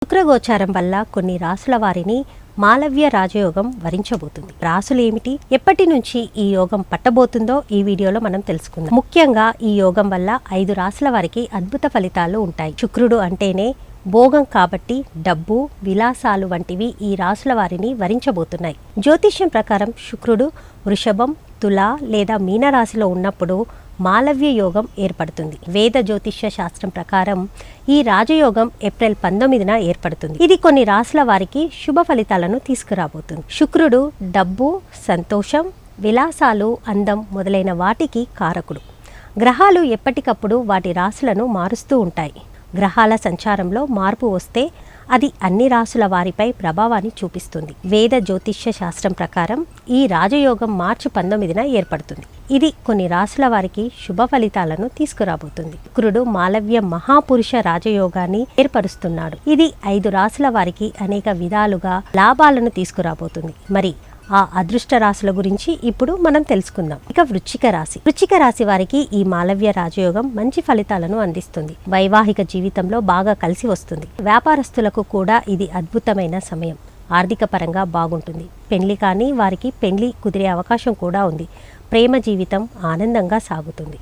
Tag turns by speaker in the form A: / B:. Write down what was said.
A: శుక్రగోచారం వల్ల కొన్ని రాసుల వారిని మాలవ్య రాజయోగం వరించబోతుంది. రాసులు ఏమిటి, ఎప్పటి నుంచి ఈ యోగం పట్టబోతుందో ఈ వీడియోలో మనం తెలుసుకుందాం. ముఖ్యంగా ఈ యోగం వల్ల 5 రాసుల వారికి అద్భుత ఫలితాలు ఉంటాయి. శుక్రుడు అంటేనే భోగం కాబట్టి డబ్బు, విలాసాలు వంటివి ఈ రాసుల వారిని వరించబోతున్నాయి. జ్యోతిష్యం ప్రకారం శుక్రుడు వృషభం, తుల లేదా మీనరాశిలో ఉన్నప్పుడు మాలవ్య యోగం ఏర్పడుతుంది. వేద జ్యోతిష్య శాస్త్రం ప్రకారం ఈ రాజయోగం ఏప్రిల్ 19న ఏర్పడుతుంది. ఇది కొన్ని రాశుల వారికి శుభ ఫలితాలను తీసుకురాబోతుంది. శుక్రుడు డబ్బు, సంతోషం, విలాసాలు, అందం మొదలైన వాటికి కారకుడు. గ్రహాలు ఎప్పటికప్పుడు వాటి రాశులను మారుస్తూ ఉంటాయి. గ్రహాల సంచారంలో మార్పు వస్తే అది అన్ని రాసుల వారిపై ప్రభావాన్ని చూపిస్తుంది. వేద జ్యోతిష్య శాస్త్రం ప్రకారం ఈ రాజయోగం మార్చి 19న ఏర్పడుతుంది. ఇది కొన్ని రాసుల వారికి శుభ ఫలితాలను తీసుకురాబోతుంది. శుక్రుడు మాలవ్య మహాపురుష రాజయోగాన్ని ఏర్పరుస్తున్నాడు. ఇది 5 రాసుల వారికి అనేక విధాలుగా లాభాలను తీసుకురాబోతుంది. మరి ఆ అదృష్ట రాశుల గురించి ఇప్పుడు మనం తెలుసుకుందాం. ఇక వృశ్చిక రాశి వారికి ఈ మాలవ్య రాజయోగం మంచి ఫలితాలను అందిస్తుంది. వైవాహిక జీవితంలో బాగా కలిసి వస్తుంది. వ్యాపారస్తులకు కూడా ఇది అద్భుతమైన సమయం. ఆర్థిక పరంగా బాగుంటుంది. పెళ్లి కానీ వారికి పెళ్లి కుదిరే అవకాశం కూడా ఉంది. ప్రేమ జీవితం ఆనందంగా సాగుతుంది.